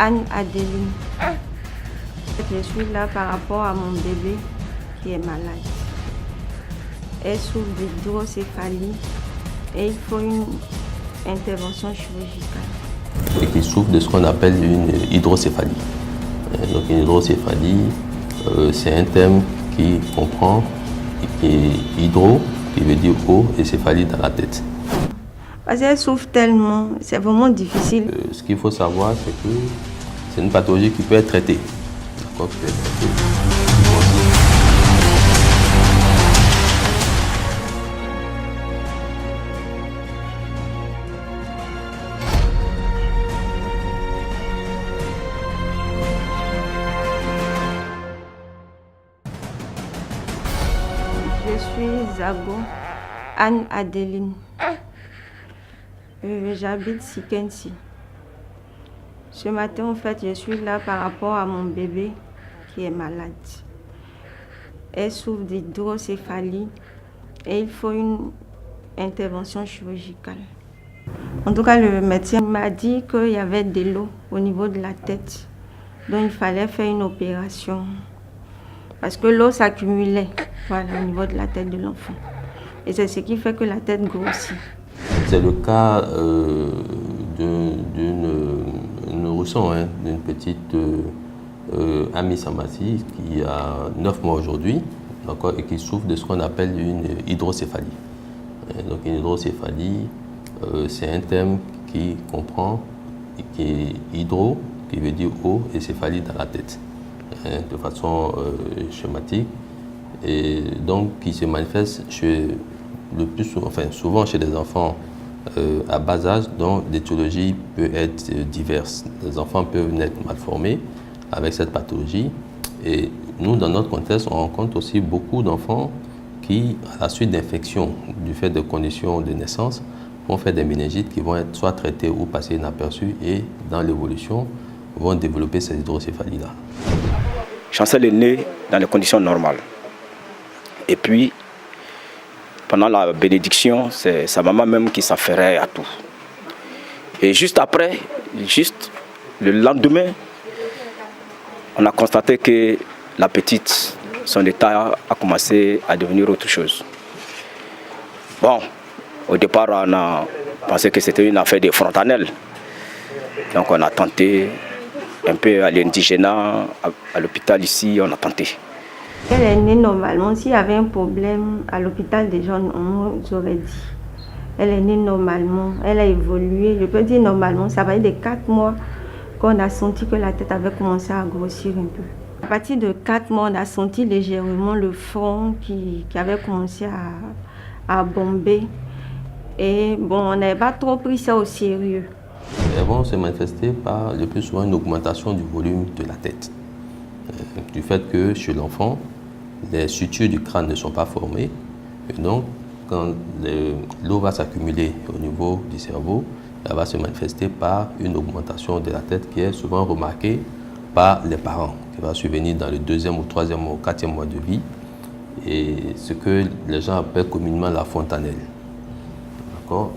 Anne-Adeline. Je suis là par rapport à mon bébé qui est malade. Elle souffre d'hydrocéphalie et il faut une intervention chirurgicale. Et qui souffre de ce qu'on appelle une hydrocéphalie. Donc une hydrocéphalie, c'est un terme qui comprend hydro, qui veut dire eau, et céphalie dans la tête. Parce qu'elle souffre tellement, c'est vraiment difficile. Ce qu'il faut savoir, c'est que c'est une pathologie qui peut être traitée. D'accord, qui peut être traitée. Je suis Zago Anne-Adeline. J'habite Sikensi. Ce matin, en fait, je suis là par rapport à mon bébé qui est malade. Elle souffre d'hydrocéphalie et il faut une intervention chirurgicale. En tout cas, le médecin m'a dit qu'il y avait de l'eau au niveau de la tête. Donc, il fallait faire une opération. Parce que l'eau s'accumulait au niveau de la tête de l'enfant. Et c'est ce qui fait que la tête grossit. C'est le cas d'une nourrisson, d'une petite Ami Samasi qui a 9 mois aujourd'hui, et qui souffre de ce qu'on appelle une hydrocéphalie. Donc une hydrocéphalie, c'est un terme qui comprend hydro, qui veut dire eau, et céphalie dans la tête, de façon schématique, et donc qui se manifeste souvent chez les enfants à bas âge, dont l'étiologie peut être diverse. Les enfants peuvent naître mal formés avec cette pathologie, et nous, dans notre contexte, on rencontre aussi beaucoup d'enfants qui, à la suite d'infections, du fait de conditions de naissance, vont faire des méningites qui vont être soit traitées ou passées inaperçues, et dans l'évolution, vont développer cette hydrocéphalie-là. Chancel est né dans les conditions normales. Et puis, pendant la bénédiction, c'est sa maman même qui s'affairait à tout. Et juste après, le lendemain, on a constaté que la petite, son état a commencé à devenir autre chose. Bon, au départ, on a pensé que c'était une affaire de frontanelle. Donc on a tenté un peu à l'indigénat, à l'hôpital ici, on a tenté. Elle est née normalement. S'il y avait un problème à l'hôpital déjà, on nous aurait dit. Elle est née normalement, elle a évolué. Je peux dire normalement, ça va être des 4 mois qu'on a senti que la tête avait commencé à grossir un peu. À partir de 4 mois, on a senti légèrement le front qui avait commencé à bomber. Et bon, on n'avait pas trop pris ça au sérieux. Elles vont se manifester par le plus souvent une augmentation du volume de la tête. Du fait que chez l'enfant, les sutures du crâne ne sont pas formées. Et donc, quand l'eau va s'accumuler au niveau du cerveau, elle va se manifester par une augmentation de la tête qui est souvent remarquée par les parents, qui va survenir dans le 2e ou 3e ou 4e mois de vie, et ce que les gens appellent communément la fontanelle.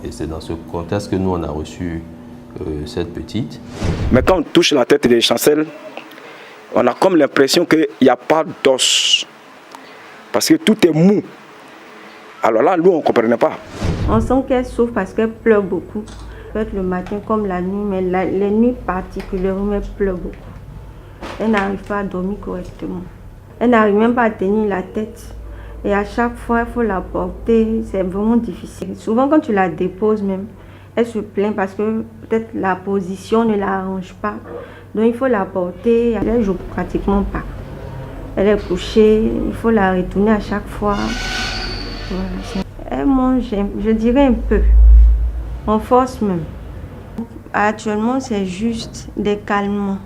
Et c'est dans ce contexte que nous, on a reçu cette petite. Mais quand on touche la tête de Chancel, on a comme l'impression qu'il n'y a pas d'os. Parce que tout est mou. Alors là, nous, on ne comprenait pas. On sent qu'elle souffre parce qu'elle pleure beaucoup. Peut-être le matin comme la nuit, mais les nuits particulièrement, elle pleure beaucoup. Elle n'arrive pas à dormir correctement. Elle n'arrive même pas à tenir la tête. Et à chaque fois, il faut la porter. C'est vraiment difficile. Souvent, quand tu la déposes même, elle se plaint parce que peut-être la position ne l'arrange pas. Donc, il faut la porter. Elle ne joue pratiquement pas. Elle est couchée. Il faut la retourner à chaque fois. Voilà. Elle mange, je dirais un peu. En force même. Actuellement, c'est juste des calmants.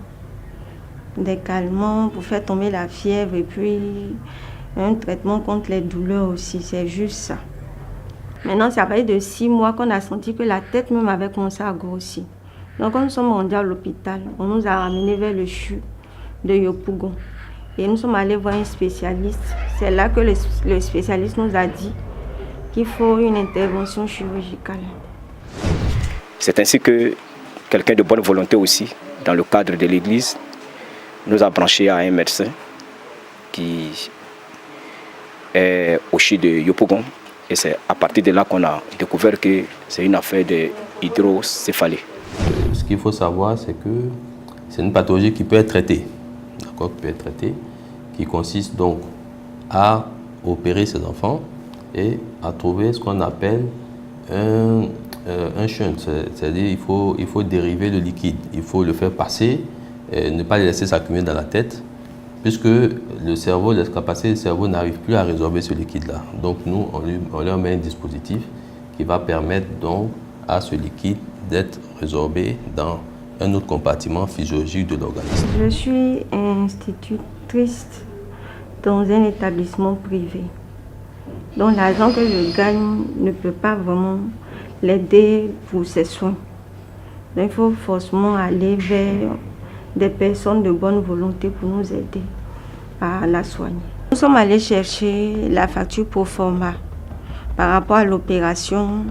Des calmants pour faire tomber la fièvre et puis un traitement contre les douleurs aussi, c'est juste ça. Maintenant, ça fait de 6 mois qu'on a senti que la tête même avait commencé à grossir. Donc, quand nous sommes rendus à l'hôpital, on nous a ramenés vers le CHU de Yopougon. Et nous sommes allés voir un spécialiste. C'est là que le spécialiste nous a dit qu'il faut une intervention chirurgicale. C'est ainsi que quelqu'un de bonne volonté aussi, dans le cadre de l'église, nous a branché à un médecin qui est au CHU de Yopougon. Et c'est à partir de là qu'on a découvert que c'est une affaire d'hydrocéphalie. Ce qu'il faut savoir, c'est que c'est une pathologie qui peut être traitée, d'accord, qui consiste donc à opérer ces enfants et à trouver ce qu'on appelle un shunt, c'est-à-dire il faut dériver le liquide, il faut le faire passer, et ne pas le laisser s'accumuler dans la tête, puisque le cerveau, les capacités du cerveau n'arrivent plus à résorber ce liquide-là. Donc nous, on leur met un dispositif qui va permettre donc à ce liquide d'être résorbé dans un autre compartiment physiologique de l'organisme. Je suis institutrice dans un établissement privé. Donc l'argent que je gagne ne peut pas vraiment l'aider pour ses soins. Donc il faut forcément aller vers des personnes de bonne volonté pour nous aider à la soigner. Nous sommes allés chercher la facture pro forma par rapport à l'opération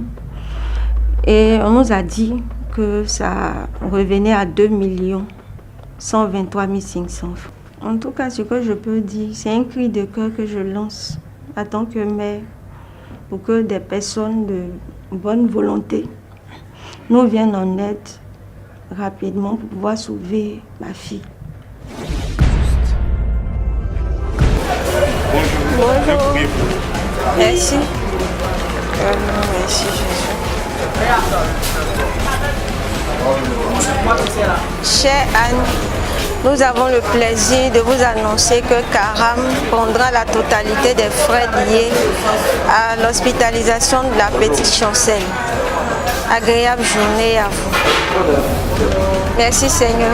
et on nous a dit que ça revenait à 2 123 500 francs. En tout cas, ce que je peux dire, c'est un cri de cœur que je lance en tant que mère pour que des personnes de bonne volonté nous viennent en aide rapidement pour pouvoir sauver ma fille. Bonjour. Merci. Merci Jésus. Chère Anne, nous avons le plaisir de vous annoncer que Karam prendra la totalité des frais liés à l'hospitalisation de la petite Chancel. Agréable journée à vous. Merci Seigneur.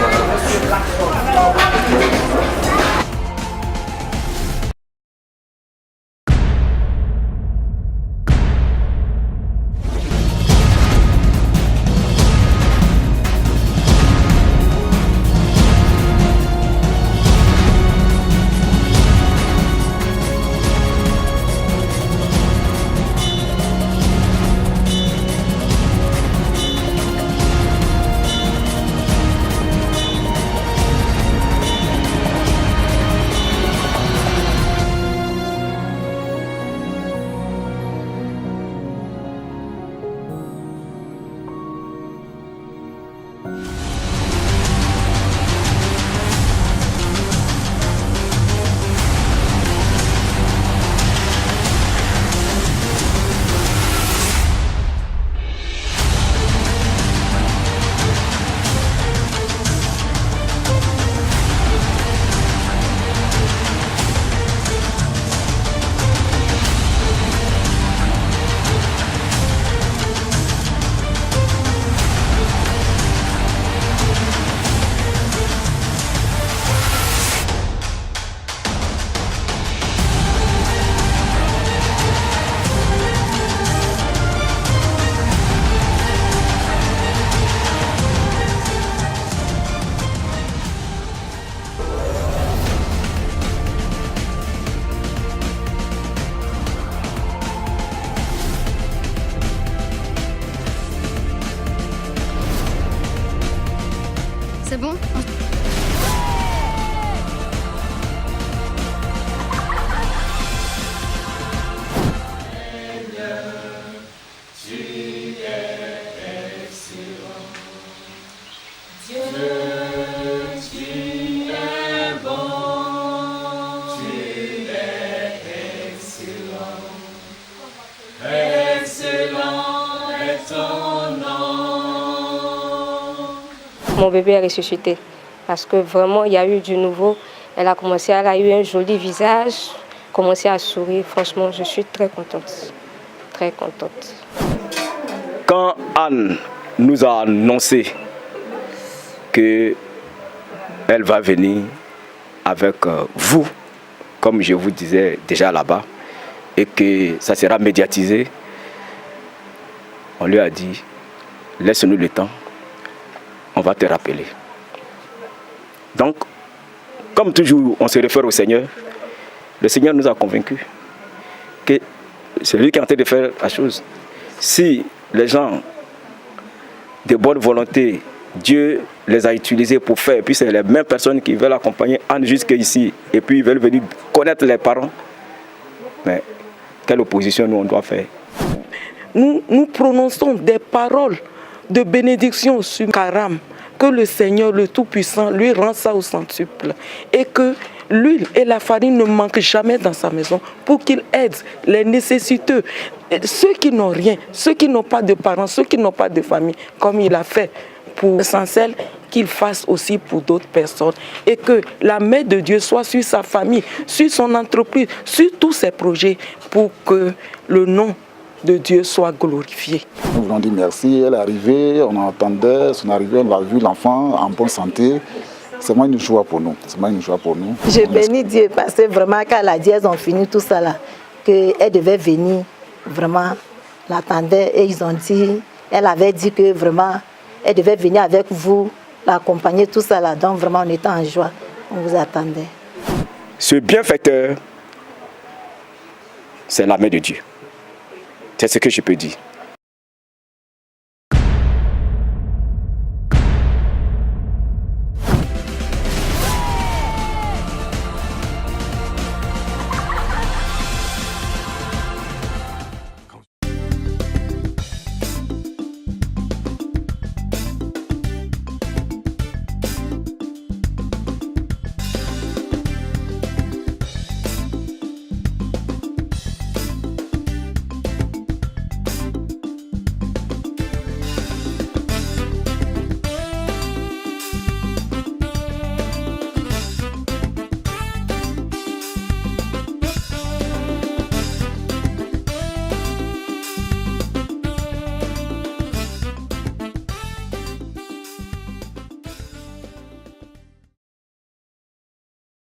C'est bon ? Mon bébé est ressuscité parce que vraiment il y a eu du nouveau. Elle a eu un joli visage, commencé à sourire. Franchement, je suis très contente, très contente. Quand Anne nous a annoncé qu'elle va venir avec vous, comme je vous disais déjà là-bas, et que ça sera médiatisé, on lui a dit, laisse-nous le temps. On va te rappeler. Donc, comme toujours, on se réfère au Seigneur. Le Seigneur nous a convaincus que c'est lui qui est en train de faire la chose. Si les gens de bonne volonté Dieu les a utilisés pour faire. Et puis c'est les mêmes personnes qui veulent accompagner Anne jusqu'ici. Et puis ils veulent venir connaître les parents. Mais quelle opposition nous on doit faire? Nous prononçons des paroles de bénédiction sur Karam. Que le Seigneur, le Tout-Puissant, lui rend ça au centuple. Et que l'huile et la farine ne manquent jamais dans sa maison pour qu'il aide les nécessiteux, ceux qui n'ont rien, ceux qui n'ont pas de parents, ceux qui n'ont pas de famille, comme il a fait pour Essentiel, qu'il fasse aussi pour d'autres personnes. Et que la main de Dieu soit sur sa famille, sur son entreprise, sur tous ses projets, pour que le nom de Dieu soit glorifié. Nous voulons dire merci. Elle est arrivée, on attendait son arrivée, on a vu l'enfant en bonne santé. C'est vraiment une joie pour nous. C'est vraiment une joie pour nous. Je bénis Dieu parce que vraiment quand la dièse ont fini tout ça là, qu'elle devait venir, vraiment l'attendait et ils ont dit, elle avait dit que vraiment elle devait venir avec vous, l'accompagner tout ça là. Donc vraiment on était en joie, on vous attendait. Ce bienfaiteur, c'est la main de Dieu. C'est ce que je peux dire.